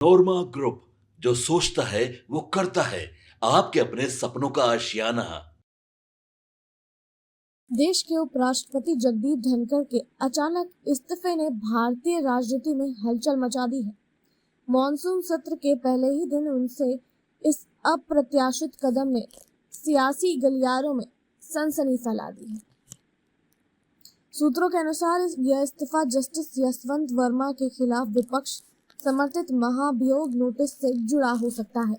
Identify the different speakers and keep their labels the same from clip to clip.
Speaker 1: नोरमा group, जो सोचता है वो करता है। आपके अपने सपनों का आशियाना।
Speaker 2: देश के उपराष्ट्रपति जगदीप धनखड़ के अचानक इस्तीफे ने भारतीय राजनीति में हलचल मचा दी है। मॉनसून सत्र के पहले ही दिन उनसे इस अप्रत्याशित कदम ने सियासी गलियारों में सनसनी फैला दी है। सूत्रों के अनुसार यह इस्तीफा जस्टिस यशवंत वर्मा के खिलाफ विपक्ष समर्थित महाभियोग नोटिस से जुड़ा हो सकता है,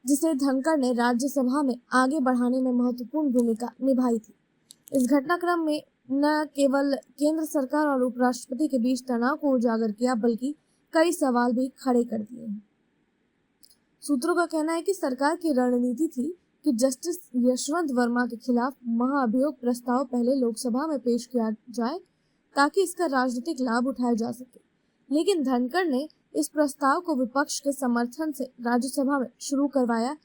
Speaker 2: जिसे धनखड़ ने राज्यसभा में आगे बढ़ाने में महत्वपूर्ण भूमिका निभाई थी। इस घटनाक्रम में न केवल केंद्र सरकार और उपराष्ट्रपति के बीच तनाव को उजागर किया, बल्कि कई सवाल भी खड़े कर दिए हैं। सूत्रों का कहना है कि सरकार की रणनीति थी कि जस्टिस यशवंत वर्मा के खिलाफ महाअभियोग प्रस्ताव पहले लोकसभा में पेश किया जाए ताकि इसका राजनीतिक लाभ उठाया जा सके, लेकिन धनखड़ ने इस प्रस्ताव को विपक्ष के समर्थन से राज्यसभा में शुरू करवाया,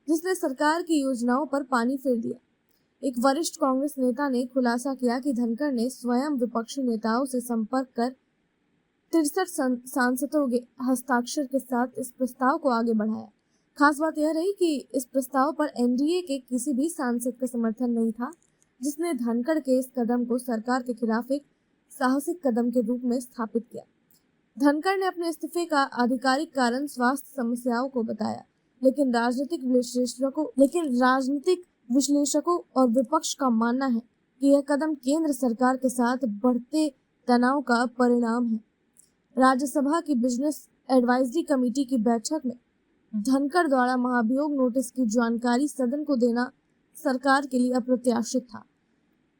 Speaker 2: जिसने सरकार की योजनाओं पर पानी फेर दिया। एक वरिष्ठ कांग्रेस नेता ने खुलासा किया कि धनखड़ ने स्वयं विपक्षी नेताओं से संपर्क कर 63 सांसदों के हस्ताक्षर के साथ इस प्रस्ताव को आगे बढ़ाया। खास बात यह रही कि इस प्रस्ताव पर एनडीए के किसी भी सांसद का समर्थन नहीं था, जिसने धनखड़ के इस कदम को सरकार के खिलाफ एक साहसिक कदम के रूप में स्थापित किया। धनखड़ ने अपने इस्तीफे का आधिकारिक कारण स्वास्थ्य समस्याओं को बताया, लेकिन राजनीतिक विश्लेषकों और विपक्ष का मानना है कि यह कदम केंद्र सरकार के साथ बढ़ते तनाव का परिणाम है। राज्यसभा की बिजनेस एडवाइजरी कमेटी की बैठक में धनखड़ द्वारा महाभियोग नोटिस की जानकारी सदन को देना सरकार के लिए अप्रत्याशित था।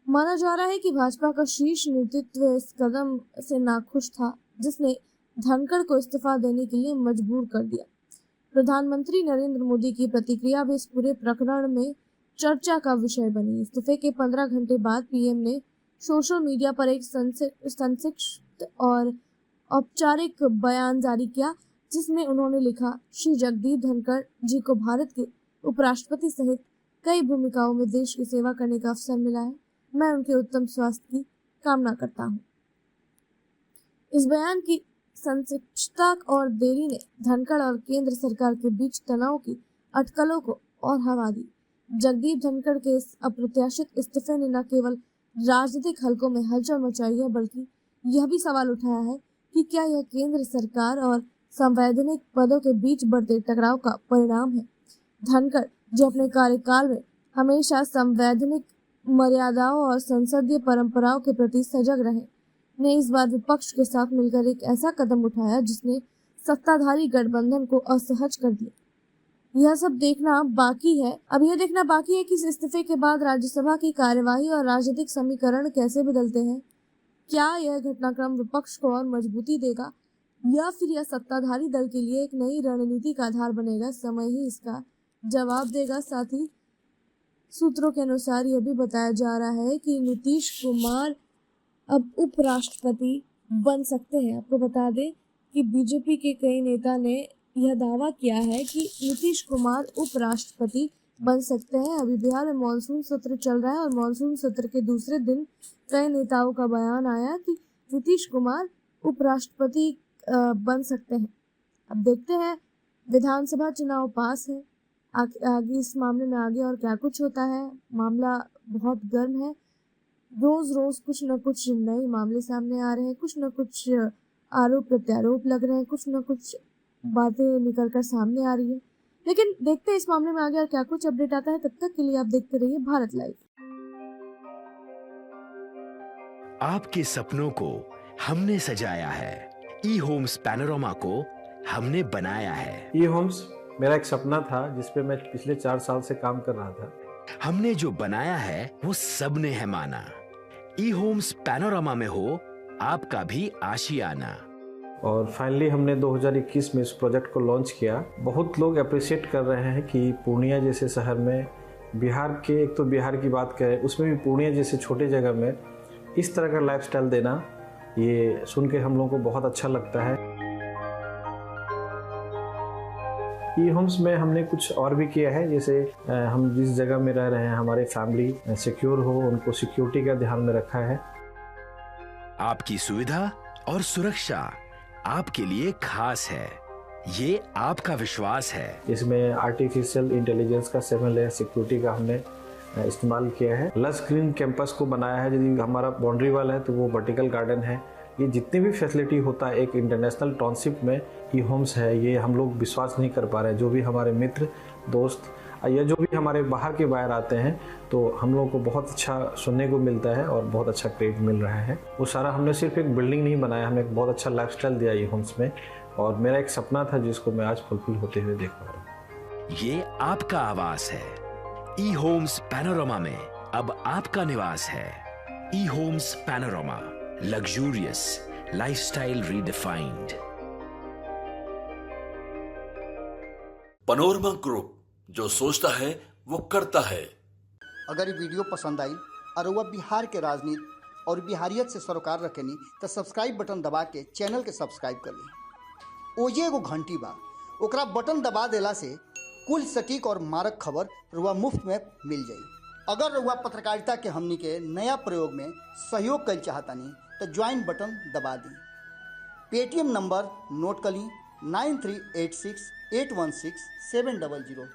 Speaker 2: माना जा रहा है कि भाजपा का शीर्ष नेतृत्व इस कदम से नाखुश था, जिसने धनखड़ को इस्तीफा देने के लिए मजबूर कर दिया। प्रधानमंत्री नरेंद्र मोदी की प्रतिक्रिया भी इस पूरे प्रकरण में चर्चा का विषय बनी। इस्तीफे के 15 घंटे बाद पीएम ने सोशल मीडिया पर एक संक्षिप्त और औपचारिक बयान जारी किया, जिसमें उन्होंने लिखा, श्री जगदीप धनखड़ जी को भारत के उपराष्ट्रपति सहित कई भूमिकाओं में देश की सेवा करने का अवसर मिला है। मैं उनके उत्तम स्वास्थ्य की कामना करता हूँ। इस बयान की संक्षिप्तता और देरी ने धनखड़ और केंद्र सरकार के बीच तनाव की अटकलों को और हवा दी। जगदीप धनखड़ के इस अप्रत्याशित इस्तीफे ने न केवल राजनीतिक हलकों में हलचल मचाई है, बल्कि यह भी सवाल उठाया है कि क्या यह केंद्र सरकार और संवैधानिक पदों के बीच बढ़ते टकराव का परिणाम है। धनखड़, जो अपने कार्यकाल में हमेशा संवैधानिक मर्यादाओं और संसदीय परंपराओं के प्रति सजग रहे, ने इस बार विपक्ष के साथ मिलकर एक ऐसा कदम उठाया जिसने सत्ताधारी गठबंधन को असहज कर दिया। यह सब देखना बाकी है। अब यह देखना बाकी है कि इस इस्तीफे के बाद राज्यसभा की कार्यवाही और राजनीतिक समीकरण कैसे बदलते हैं। क्या यह घटनाक्रम विपक्ष को और मजबूती देगा या फिर यह सत्ताधारी दल के लिए एक नई रणनीति का आधार बनेगा? समय ही इसका जवाब देगा। साथ ही सूत्रों के अनुसार यह भी बताया जा रहा है कि नीतीश कुमार अब उपराष्ट्रपति बन सकते हैं। आपको बता दें कि बीजेपी के कई नेता ने यह दावा किया है कि नीतीश कुमार उपराष्ट्रपति बन सकते हैं। अभी बिहार में मॉनसून सत्र चल रहा है और मॉनसून सत्र के दूसरे दिन कई नेताओं का बयान आया कि नीतीश कुमार उपराष्ट्रपति बन सकते हैं। अब देखते हैं, विधानसभा चुनाव पास है, आगे इस मामले में आगे और क्या कुछ होता है। मामला बहुत गर्म है, रोज रोज कुछ न कुछ नए मामले सामने आ रहे हैं, कुछ न कुछ आरोप प्रत्यारोप लग रहे हैं, कुछ न कुछ बातें निकल कर सामने आ रही है। लेकिन देखते हैं इस मामले में आगे और क्या कुछ अपडेट आता है। तब तक के लिए आप देखते रहिए भारत लाइव।
Speaker 3: आपके सपनों को हमने सजाया है, ई होम्स पैनोरामा को हमने बनाया है।
Speaker 4: ई होम्स मेरा एक सपना था जिस पे मैं पिछले 4 साल से काम कर रहा था।
Speaker 3: हमने जो बनाया है वो सबने है माना। ई होम्स पैनोरामा में हो आपका भी आशियाना।
Speaker 4: और फाइनली हमने 2021 में इस प्रोजेक्ट को लॉन्च किया। बहुत लोग अप्रिशिएट कर रहे हैं कि पूर्णिया जैसे शहर में, बिहार के, एक तो बिहार की बात करें उसमें भी पूर्णिया जैसे छोटे जगह में इस तरह का लाइफस्टाइल देना, ये सुन के हम लोगों को बहुत अच्छा लगता है। ई होम्स में हमने कुछ और भी किया है, जैसे हम जिस जगह में रह रहे हैं हमारे फैमिली सिक्योर हो, उनको सिक्योरिटी का ध्यान में रखा है।
Speaker 3: आपकी सुविधा और सुरक्षा आपके लिए खास है। ये आपका विश्वास है।
Speaker 4: इसमें आर्टिफिशियल इंटेलिजेंस का 7 लेयर सिक्योरिटी का हमने इस्तेमाल किया है। लस ग्रीन कैंपस को बनाया है। यदि हमारा बाउंड्री वाल है तो वो वर्टिकल गार्डन है। ये जितनी भी फैसिलिटी होता है एक इंटरनेशनल टाउनशिप में ई होम्स है, ये हम लोग विश्वास नहीं कर पा रहे हैं। जो भी हमारे मित्र दोस्त या जो भी हमारे बाहर के बाहर आते हैं तो हम लोगों को बहुत अच्छा सुनने को मिलता है और बहुत अच्छा क्रेडिट मिल रहा है। वो सारा हमने सिर्फ एक बिल्डिंग नहीं बनाया, हमें एक बहुत अच्छा लाइफस्टाइल दिया ई होम्स में, और मेरा एक सपना था जिसको मैं आज फुलफिल होते हुए देख पा रहा हूँ।
Speaker 3: ये आपका आवास है। ई होम्स पैनोरामा में अब आपका निवास है। E homes Panorama, luxurious lifestyle redefined.
Speaker 1: Panorama group, जो सोचता है वो करता है।
Speaker 5: अगर ये वीडियो पसंद आई और वह बिहार के राजनीति और बिहारियत से सरोकार रखेनी तो सब्सक्राइब बटन दबा के चैनल के सब्सक्राइब कर ली। ओजे एगो घंटी बा, ओकरा बटन दबा देला से कुल सटीक और मारक खबर रुआ मुफ्त में मिल जाई। अगर रुआ पत्रकारिता के हमनी के नया प्रयोग में सहयोग कर चाहतानी तो ज्वाइन बटन दबा दी। पेटीएम नंबर नोट कर ली 9386 816 700।